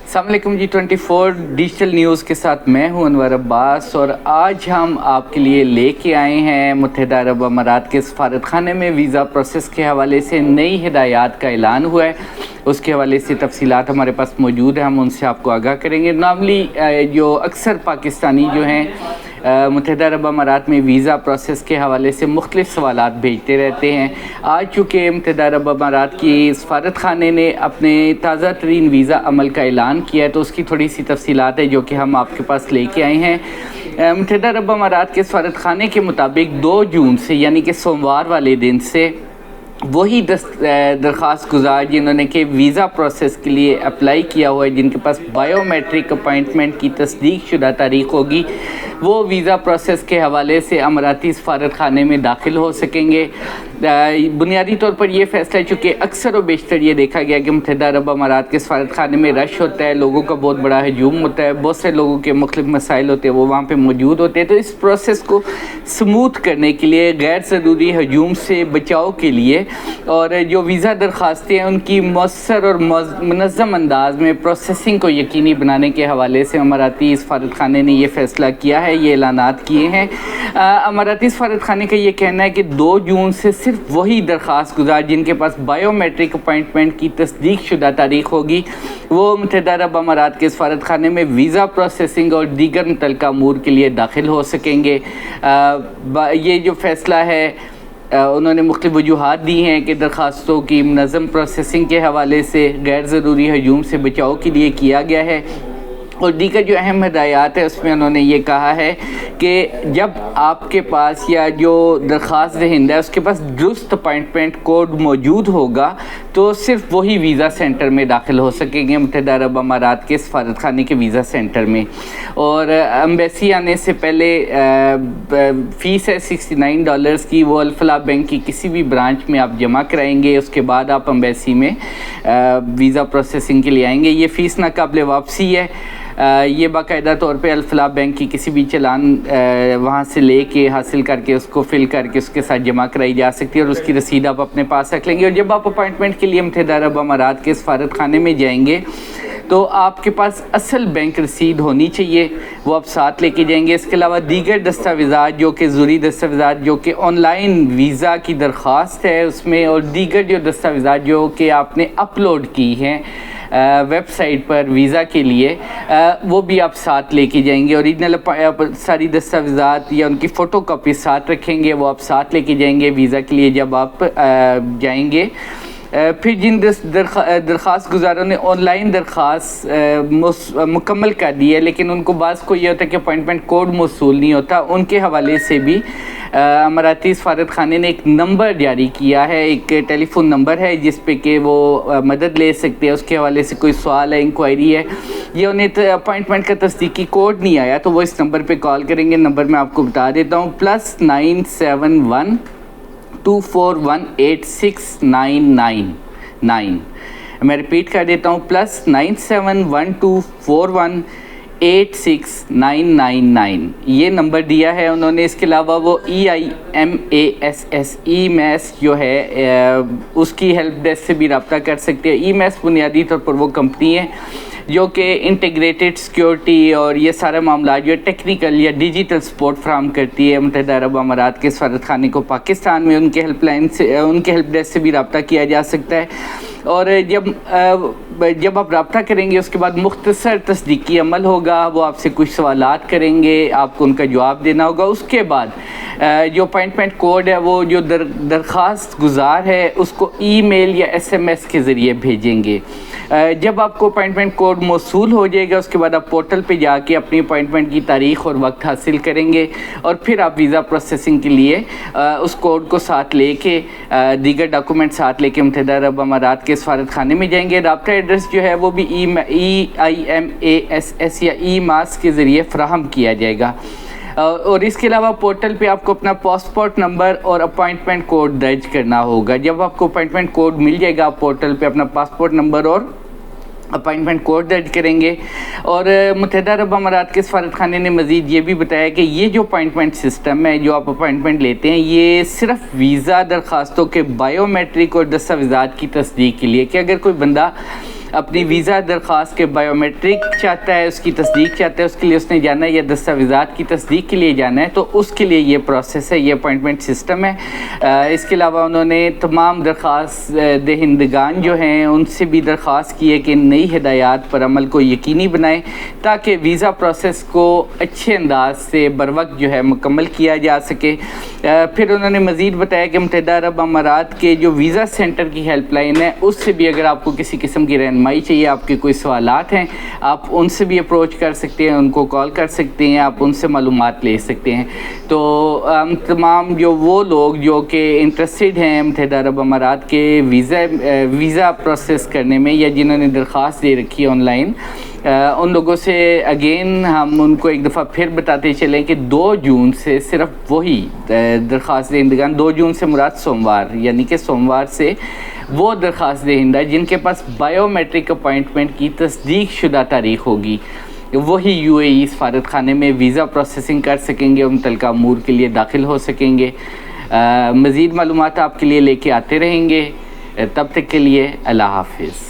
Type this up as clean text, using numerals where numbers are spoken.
السلام علیکم G24 digital news کے ساتھ میں ہوں انور عباس، اور آج ہم آپ کے لیے لے کے آئے ہیں متحدہ عرب امارات کے سفارت خانے میں ویزا پروسیس کے حوالے سے نئی ہدایات کا اعلان ہوا ہے۔ اس کے حوالے سے تفصیلات ہمارے پاس موجود ہیں، ہم ان سے آپ کو آگاہ کریں گے۔ نارملی جو اکثر پاکستانی جو ہیں متحدہ عرب امارات میں ویزا پروسیس کے حوالے سے مختلف سوالات بھیجتے رہتے ہیں۔ آج چونکہ متحدہ عرب امارات کی سفارت خانے نے اپنے تازہ ترین ویزا عمل کا اعلان کیا ہے، تو اس کی تھوڑی سی تفصیلات ہے جو کہ ہم آپ کے پاس لے کے آئے ہیں۔ متحدہ عرب امارات کے سفارت خانے کے مطابق 2 جون سے یعنی کہ سوموار والے دن سے وہی درخواست گزار جنہوں نے کہ ویزا پروسیس کے لیے اپلائی کیا ہوا ہے، جن کے پاس بائیو میٹرک اپائنٹمنٹ کی تصدیق شدہ تاریخ ہوگی، وہ ویزا پروسیس کے حوالے سے اماراتی سفارت خانے میں داخل ہو سکیں گے۔ بنیادی طور پر یہ فیصلہ چونکہ اکثر و بیشتر یہ دیکھا گیا کہ متحدہ عرب امارات کے سفارت خانے میں رش ہوتا ہے، لوگوں کا بہت بڑا ہجوم ہوتا ہے، بہت سے لوگوں کے مختلف مسائل ہوتے ہیں، وہ وہاں پہ موجود ہوتے ہیں، تو اس پروسیس کو سموتھ کرنے کے لیے، غیر ضروری ہجوم سے بچاؤ کے لیے، اور جو ویزا درخواستیں ہیں ان کی مؤثر اور منظم انداز میں پروسیسنگ کو یقینی بنانے کے حوالے سے اماراتی سفارت خانے نے یہ فیصلہ کیا ہے، یہ اعلانات کیے ہیں۔ اماراتی سفارت خانے کا یہ کہنا ہے کہ 2 جون سے صرف وہی درخواست گزار جن کے پاس بائیو میٹرک اپائنٹمنٹ کی تصدیق شدہ تاریخ ہوگی، وہ متحدہ عرب امارات کے سفارت خانے میں ویزا پروسیسنگ اور دیگر متعلقہ امور کے لیے داخل ہو سکیں گے۔ یہ جو فیصلہ ہے انہوں نے مختلف وجوہات دی ہیں کہ درخواستوں کی منظم پروسیسنگ کے حوالے سے غیر ضروری ہجوم سے بچاؤ کے لیے کیا گیا ہے، اور دیگر جو اہم ہدایات ہیں اس میں انہوں نے یہ کہا ہے کہ جب آپ کے پاس یا جو درخواست دہندہ ہے اس کے پاس درست اپائنٹمنٹ کوڈ موجود ہوگا تو صرف وہی ویزا سینٹر میں داخل ہو سکیں گے، متحدہ عرب امارات کے سفارت خانے کے ویزا سینٹر میں۔ اور ایمبیسی آنے سے پہلے فیس ہے $69 کی، وہ الفلاح بینک کی کسی بھی برانچ میں آپ جمع کرائیں گے، اس کے بعد آپ ایمبیسی میں ویزا پروسیسنگ کے لیے آئیں گے۔ یہ فیس ناقابل واپسی ہے، یہ باقاعدہ طور پہ الفلاح بینک کی کسی بھی چلان وہاں سے لے کے حاصل کر کے اس کو فل کر کے اس کے ساتھ جمع کرائی جا سکتی ہے، اور اس کی رسید آپ اپنے پاس رکھ لیں گے۔ اور جب آپ اپائنٹمنٹ کے لیے متحدہ عرب امارات کے سفارت خانے میں جائیں گے تو آپ کے پاس اصل بینک رسید ہونی چاہیے، وہ آپ ساتھ لے کے جائیں گے۔ اس کے علاوہ دیگر دستاویزات جو کہ ضروری دستاویزات جو کہ آن لائن ویزا کی درخواست ہے اس میں، اور دیگر جو دستاویزات جو کہ آپ نے اپلوڈ کی ہیں ویب سائٹ پر ویزا کے لیے، وہ بھی آپ ساتھ لے کے جائیں گے۔ اوریجنل ساری دستاویزات یا ان کی فوٹو کاپی ساتھ رکھیں گے، وہ آپ ساتھ لے کے جائیں گے ویزا کے لیے جب آپ جائیں گے۔ پھر جن درخواست گزاروں نے آن لائن درخواست مکمل کر دی ہے لیکن ان کو بعض کو یہ ہوتا ہے کہ اپائنٹمنٹ کوڈ موصول نہیں ہوتا، ان کے حوالے سے بھی اماراتی سفارت خانے نے ایک نمبر جاری کیا ہے، ایک ٹیلی فون نمبر ہے جس پہ کہ وہ مدد لے سکتے ہیں۔ اس کے حوالے سے کوئی سوال ہے، انکوائری ہے، یا انہیں اپائنٹمنٹ کا تصدیقی کوڈ نہیں آیا تو وہ اس نمبر پہ کال کریں گے۔ نمبر میں آپ کو بتا دیتا ہوں، +971 2418699۔ میں ریپیٹ کر دیتا ہوں، +971 2418699۔ یہ نمبر دیا ہے انہوں نے۔ اس کے علاوہ وہ EIMAS جو ہے اس کی ہیلپ ڈیسک سے بھی رابطہ کر سکتے ہیں۔ EIMAS بنیادی طور پر وہ کمپنی ہے جو کہ انٹیگریٹڈ سیکیورٹی اور یہ سارا معاملات جو ٹیکنیکل یا ڈیجیٹل سپورٹ فراہم کرتی ہے متحدہ عرب امارات کے سفارت خانے کو پاکستان میں۔ ان کے ہیلپ لائن سے، ان کے ہیلپ ڈیسک سے بھی رابطہ کیا جا سکتا ہے، اور جب آپ رابطہ کریں گے اس کے بعد مختصر تصدیقی عمل ہوگا، وہ آپ سے کچھ سوالات کریں گے، آپ کو ان کا جواب دینا ہوگا۔ اس کے بعد جو اپائنٹمنٹ کوڈ ہے وہ جو درخواست گزار ہے اس کو ای میل یا SMS کے ذریعے بھیجیں گے۔ جب آپ کو اپائنٹمنٹ کوڈ موصول ہو جائے گا اس کے بعد آپ پورٹل پہ جا کے اپنی اپائنٹمنٹ کی تاریخ اور وقت حاصل کریں گے، اور پھر آپ ویزا پروسیسنگ کے لیے اس کوڈ کو ساتھ لے کے دیگر ڈاکومنٹ ساتھ لے کے متحدہ عرب امارات کے سفارت خانے میں جائیں گے۔ رابطہ ایڈریس جو ہے وہ بھی EIMAS یا EIMAS کے ذریعے فراہم کیا جائے گا، اور اس کے علاوہ پورٹل پہ آپ کو اپنا پاسپورٹ نمبر اور اپائنٹمنٹ کوڈ درج کرنا ہوگا۔ جب آپ کو اپائنٹمنٹ کوڈ مل جائے گا آپ پورٹل پہ اپنا پاسپورٹ نمبر اور اپائنٹمنٹ کوڈ درج کریں گے۔ اور متحدہ عرب امارات کے سفارت خانے نے مزید یہ بھی بتایا کہ یہ جو اپائنٹمنٹ سسٹم ہے، جو آپ اپائنٹمنٹ لیتے ہیں، یہ صرف ویزا درخواستوں کے بائیو میٹرک اور دستاویزات کی تصدیق کے لیے، کہ اگر کوئی بندہ اپنی ویزا درخواست کے بائیومیٹرک چاہتا ہے، اس کی تصدیق چاہتا ہے، اس کے لیے اس نے جانا ہے یا دستاویزات کی تصدیق کے لیے جانا ہے، تو اس کے لیے یہ پروسیس ہے، یہ اپوائنٹمنٹ سسٹم ہے۔ اس کے علاوہ انہوں نے تمام درخواست دہندگان جو ہیں ان سے بھی درخواست کی ہے کہ نئی ہدایات پر عمل کو یقینی بنائیں تاکہ ویزا پروسیس کو اچھے انداز سے بر وقت جو ہے مکمل کیا جا سکے۔ پھر انہوں نے مزید بتایا کہ متحدہ عرب امارات کے جو ویزا سینٹر کی ہیلپ لائن ہے اس سے بھی اگر آپ کو کسی قسم کی رہنمائی چاہیے، آپ کے کوئی سوالات ہیں، آپ ان سے بھی اپروچ کر سکتے ہیں، ان کو کال کر سکتے ہیں، آپ ان سے معلومات لے سکتے ہیں۔ تو تمام جو وہ لوگ جو کہ انٹرسٹڈ ہیں متحدہ عرب امارات کے ویزا پروسیس کرنے میں یا جنہوں نے درخواست دے رکھی ہے آن لائن، ان لوگوں سے اگین ہم ان کو ایک دفعہ پھر بتاتے چلیں کہ 2 جون سے صرف وہی درخواست دہندگان، 2 جون سے مراد سوموار، یعنی کہ سوموار سے وہ درخواست دہندہ جن کے پاس بائیومیٹرک اپوائنٹمنٹ کی تصدیق شدہ تاریخ ہوگی، وہی UAE سفارت خانے میں ویزا پروسیسنگ کر سکیں گے اور متعلقہ امور کے لیے داخل ہو سکیں گے۔ مزید معلومات آپ کے لیے لے کے آتے رہیں گے، تب تک کے لیے اللہ حافظ۔